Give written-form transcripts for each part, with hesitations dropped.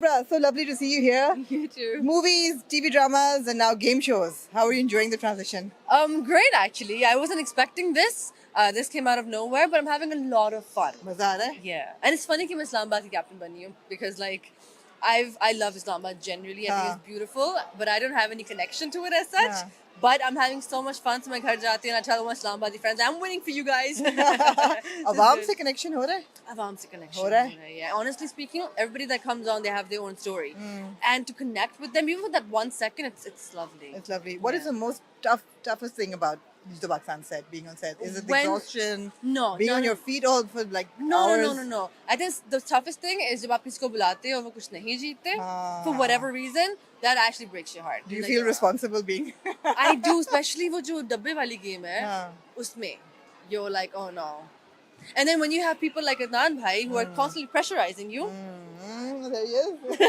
So lovely to see you here. You too. Movies, TV dramas, and now game shows. How are you enjoying the transition? Great actually. I wasn't expecting this. This came out of nowhere, but I'm having a lot of fun. मजा आ रहा है? Yeah, and it's funny कि मैं Islamabad की captain बनी हूँ because like I love Islamabad generally. I think हाँ. it's beautiful, but I don't have any connection to it as such. हाँ. But I'm having so much fun. So मैं घर जाती हूँ and I tell all my Islamabadi friends, I'm waiting for you guys. आवाम से connection हो रहा है? Avam se connection. हो रहा है? Yeah. Honestly speaking, everybody that comes on, they have their own story, and to connect with them, even for that 1 second, it's lovely. It's lovely. What is the most toughest thing about the Pakistan set, being on set? Is it the When- exhaustion? No, Being on no, your feet all for like No, hours? no. I think the toughest thing is जब आप किसी को बुलाते हो और वो कुछ नहीं जीतते for whatever reason, that actually breaks your heart. Do you Like, feel responsible being? I do, especially वो जो डब्बे वाली game है, हाँ. उसमें you're like, oh no. And then when you have people like Adnan Bhai who are constantly pressurizing you, There he is.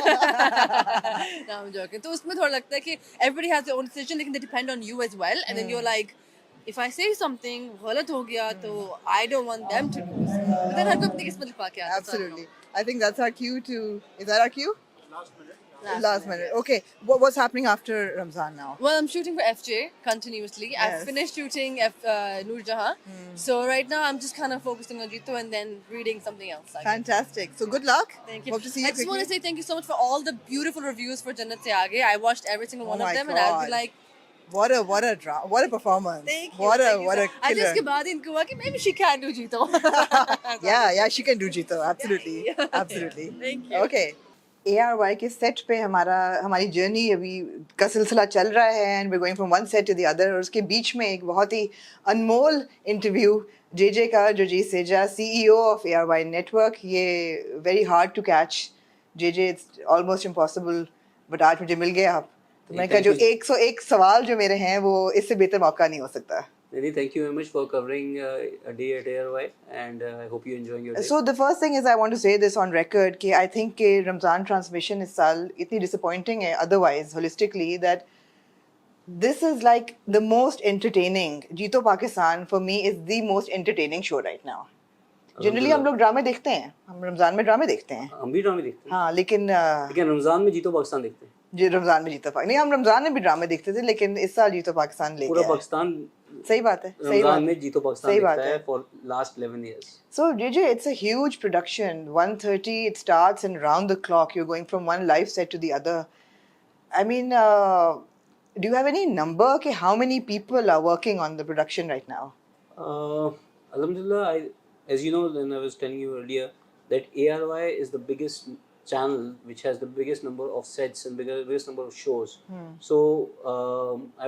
no, I'm joking. तो उसमें थोड़ा लगता है कि everybody has their own decision, लेकिन they depend on you as well. And then you're like, if I say something गलत हो गया तो I don't want them to lose. But then हर कोई अपनी किस्मत लिखवा के आता है. Absolutely. I think that's our cue to. Is that our cue? Last minute. yes. Okay. What's happening after Ramzan now? Well, I'm shooting for FJ continuously. Yes. I've finished shooting Noor Jahan. So right now I'm just kind of focusing on Jito and then reading something else. Fantastic. So good luck. Thank you. Hope to see you I just want to quickly. say thank you so much for all the beautiful reviews for Jannat Se Aage. I watched every single one Oh of my them and I'll be God. like, What a performance. thank you. What thank you a so- I killer. just के बाद इनको हुआ कि maybe she can do Jito. Yeah, she can do Jito. Absolutely. Yeah. Absolutely. Thank you. Okay. ARY के set पे हमारी journey अभी का सिलसिला चल रहा है and we going from one set to the other और उसके बीच में एक बहुत ही अनमोल इंटरव्यू जेजे का जोजी सेजा CEO ऑफ ARY नेटवर्क ये very hard to catch JJ it's almost impossible but आज मुझे मिल गया आप तो मैंने कहा जो 101 सवाल जो मेरे हैं वो इससे बेहतर मौका नहीं हो सकता. Nidhi, thank you very much for covering a day at ARY, and I hope you're enjoying your day. So the first thing is I want to say this on record कि I think कि Ramzan transmission इस साल इतनी disappointing है otherwise holistically that this is like the most entertaining. जीतो Pakistan for me is the most entertaining show right now. Generally हम लोग ड्रामे देखते हैं, हम रमज़ान में ड्रामे देखते हैं. हम भी ड्रामे देखते हैं. हाँ लेकिन लेकिन रमजान में जीतो पाकिस्तान देखते हैं. रमज़ान में जीतो पाकिस्तान नहीं हम रमज़ान में भी ड्रामे देखते थे लेकिन इस साल जीतो पाकिस्तान लेके पूरा आए. पाकिस्तान सही बात है. सही रमजान बात में जीतो पाकिस्तान सही देखता बात है. है for last 11 years. So JJ, it's a huge production. 1:30 it starts and round the clock you're going from one live set to the other. I mean, do you have any number? Okay, how many people are working on the production right now? Alhamdulillah, as you know, and I was telling you earlier, that ARY is the biggest channel which has the biggest number of sets and biggest number of shows. So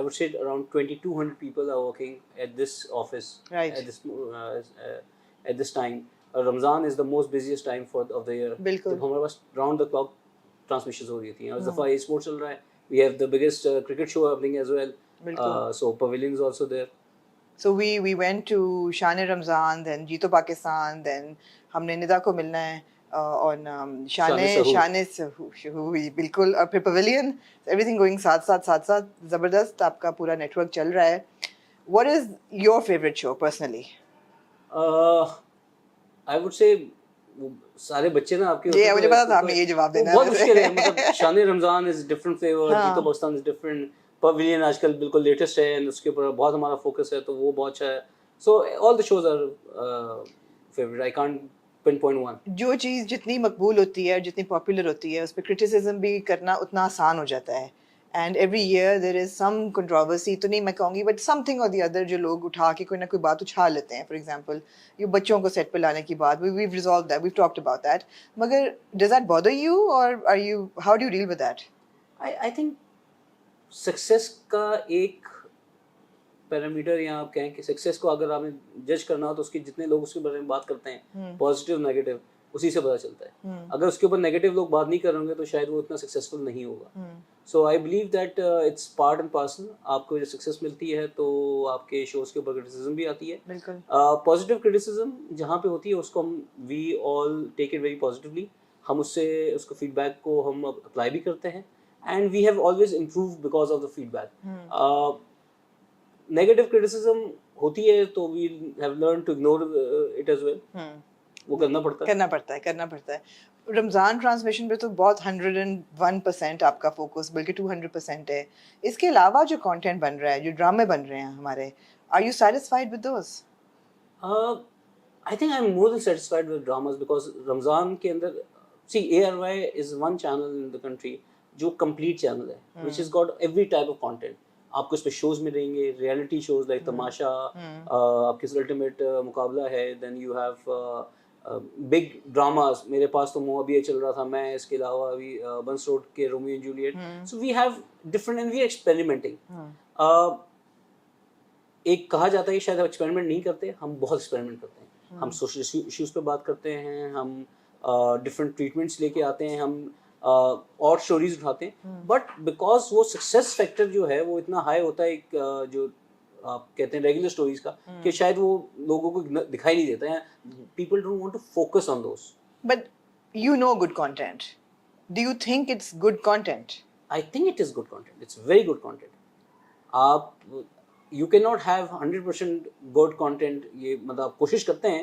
I would say around 2,200 people are working at this office Right. at this time. Ramzan is the most busiest time of the year. बिल्कुल. तो हमारे पास round the clock transmissions हो रही थी. और इस दफा ये sports चल रहा है. We have the biggest cricket show happening as well. बिल्कुल. So pavilion is also there. So we went to Shan-e Ramzan, then Jeeto Pakistan, then हमने निदा को मिलना है on Shan-e Sahu बिल्कुल और फिर pavilion, everything going साथ जबरदस्त आपका पूरा network चल रहा है. What is your favorite show personally? I would say सारे बच्चे ना आपके ये मुझे पता था आपने ये जवाब देना है. बहुत मुश्किल है मतलब शान-ए रमजान इज डिफरेंट फ्लेवर हाँ. जीतो पाकिस्तान इज डिफरेंट पवेलियन आजकल बिल्कुल लेटेस्ट है एंड उसके ऊपर बहुत हमारा फोकस है तो वो बहुत अच्छा है so all the shows are favourite I can't pin point one जो चीज़ जितनी मकबूल होती है जितनी पॉपुलर होती है उस पर क्रिटिसिज्म भी करना उतना आसान हो जाता है and every year there is some controversy तो नहीं मैं कहूँगी बट समथिंग और द अदर जो लोग उठा के कोई ना कोई बात उछाल लेते हैं फॉर एग्जांपल ये बच्चों को सेट पे लाने की बात we resolve that we talked about that मगर does that bother you or are you how do you deal with that I think success का एक पैरामीटर या आप कहें कि सक्सेस को अगर आपने जज करना हो तो उसके जितने लोग उसके बारे में बात करते हैं पॉजिटिव नेगेटिव उसी से पता चलता है अगर उसके ऊपर नेगेटिव लोग बात नहीं कर होंगे तो शायद वो इतना सक्सेसफुल नहीं होगा so I believe that it's part and parcel आपको जब सक्सेस मिलती है तो आपके शोज के ऊपर क्रिटिसिज्म भी आती है बिल्कुल पॉजिटिव क्रिटिसिज्म जहाँ पे होती है उसको हम we all take it very positively हम उससे उसको फीडबैक को हम अप्लाई भी करते हैं and we have always improve because of the feedback negative criticism होती है तो we have learn to ignore it as well वो करना पड़ता है करना पड़ता है रमज़ान ट्रांसमिशन पे तो बहुत 101% आपका फोकस बल्कि 200% है। इसके अलावा जो कंटेंट बन रहा है, जो ड्रामे बन रहे हैं हमारे, are you satisfied with those? I think I'm more than satisfied with dramas because Ramzan के अंदर see ARY is one channel in the country जो complete channel है which has got every type of content. आपको इस पे shows मिलेंगे, reality shows like तमाशा, आपके ultimate मुकाबला है, then you have big dramas. मेरे पास तो मोहब्बत चल रहा था, मैं इसके अलावा अभी बंस रोड के Romeo and Juliet. So we have different and we are experimenting. एक कहा जाता है कि शायद हम एक्सपेरिमेंट नहीं करते, हम बहुत एक्सपेरिमेंट करते हैं. हम सोशल इश्यूज पे बात करते हैं, हम डिफरेंट ट्रीटमेंट्स लेके आते हैं, हम और स्टोरीज उठाते हैं. बट बिकॉज वो सक्सेस फैक्टर जो है वो इतना हाई होता है, एक जो आप कहते हैं रेगुलर स्टोरीज का, कि शायद वो लोगों को दिखाई नहीं देता है. People don't want to focus on those. But you know good content. Do you think it's good content? I think it is good content. It's very good content. आप you can not have 100% good content. ये मतलब आप कोशिश करते हैं,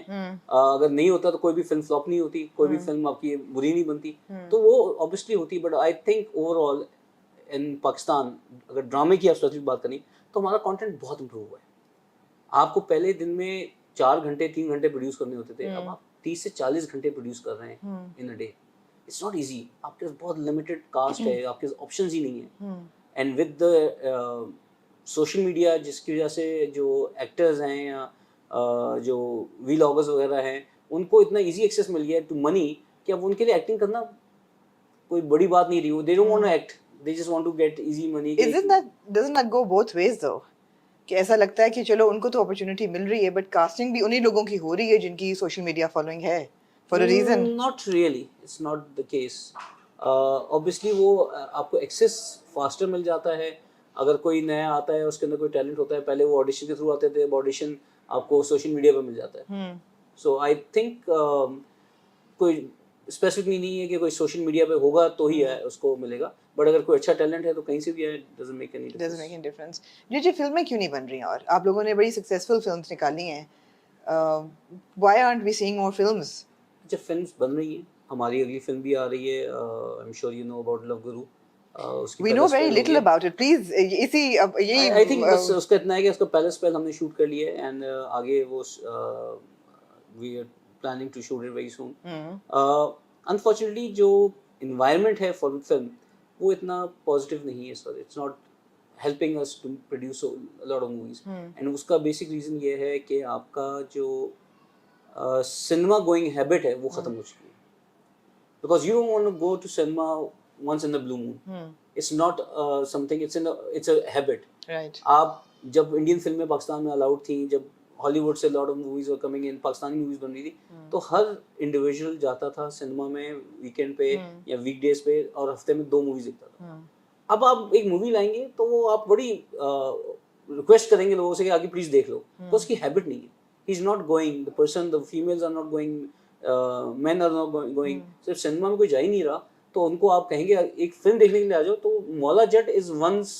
अगर नहीं होता तो कोई भी फिल्म फ्लॉप नहीं होती, कोई भी फिल्म आपकी बुरी नहीं बनती, तो वो ऑब्वियसली होती. बट आई थिंक ओवरऑल इन पाकिस्तान अगर ड्रामे की आप स्पेसिफिक बात करें तो हमारा कंटेंट बहुत इंप्रूव हुआ है. आपको पहले दिन में 4 घंटे 3 घंटे प्रोड्यूस करने होते थे, अब आप 30 से 40 घंटे प्रोड्यूस कर रहे हैं in a day. It's not easy. आपके पास बहुत लिमिटेड कास्ट है, आपके पास ऑप्शंस ही नहीं है. And with the social media जिसकी वजह से जो एक्टर्स हैं या जो वीलॉगर्स वगैरह हैं, उनको इतना इजी एक्सेस मिल गया टू मनी कि अब उनके लिए एक्टिंग करना कोई बड़ी बात नहीं रही. They don't want to act, they just want to get easy money. Doesn't that go both ways though? कि ऐसा लगता है कि चलो उनको तो अपॉर्चुनिटी मिल रही है, बट कास्टिंग भी उन्हीं लोगों की हो रही है जिनकी सोशल मीडिया फॉलोइंग है, for a reason. Not really, it's not the case. Obviously वो आपको एक्सेस फास्टर मिल जाता है. अगर कोई नया आता है, उसके अंदर कोई टैलेंट होता है, पहले वो ऑडिशन के थ्रू आते थे, अब ऑडिशन आपको सोशल मीडिया पे मिल जाता है. सो आई थिंक कोई स्पेसिफिक नहीं है कि कोई सोशल मीडिया पे होगा तो ही है उसको मिलेगा. बट अगर कोई अच्छा टैलेंट है तो कहीं से भी है, डजंट मेक एनी डिफरेंस. जी फिल्में क्यों नहीं बन रही हैं? और आप लोगों ने बड़ी सक्सेसफुल फिल्म्स निकाली हैं, why aren't we seeing more films? अच्छा, फिल्म्स बन रही हैं. हमारी अगली फिल्म भी आ रही है. I am sure you know about love Guru. We know very little about it. Please, इसी अब यही I think बस उसका इतना है कि उसका पहला स्पेल हमने शूट कर लिया है एंड आगे वो we are planning to shoot it very soon. Unfortunately जो environment है for film वो इतना positive नहीं है sir. It's not helping us to produce a lot of movies. And उसका basic reason ये है कि आपका जो cinema going habit है वो खत्म हो चुकी है. Because you don't want to go to cinema once in the blue moon. It's not something. It's a habit. Right. आप जब इंडियन फिल्में पाकिस्तान में अलाउड थी, जब हॉलीवुड से lot of movies were coming in, Pakistani movies बन रही थी, तो हर इंडिविजुअल जाता था सिनेमा में वीकेंड पे या वीकडेज पे और हफ्ते में 2 मूवीज देखता था. अब आप एक मूवी लाएंगे तो वो आप बड़ी रिक्वेस्ट करेंगे लोगों से कि आगे प्लीज देख लो. तो उसकी हैबिट नहीं है. He is not going, the person, the females are not going, men are not going. सिर्फ सिनेमा में कोई जा ही नहीं रहा, तो उनको आप कहेंगे एक फिल्म देखने के लिए आ जाओ, तो Maula Jatt is once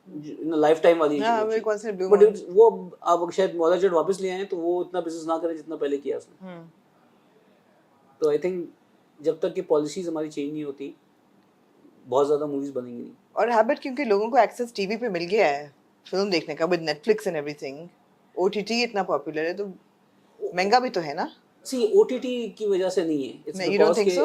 in a lifetime वाली. बट वो आप शायद मौला जट वापस ले आए तो वो इतना बिजनेस ना करे जितना पहले किया उसने. तो आई थिंक जब तक कि पॉलिसीज हमारी चेंज नहीं होती, बहुत ज्यादा मूवीज बनेंगी नहीं. और हैबिट क्योंकि लोगों को एक्सेस टीवी पे मिल गया है फिल्म देखने का, with Netflix and everything. OTT इतना पॉपुलर है तो महंगा भी तो है ना. सी ओटीटी की वजह से नहीं है. You don't think so?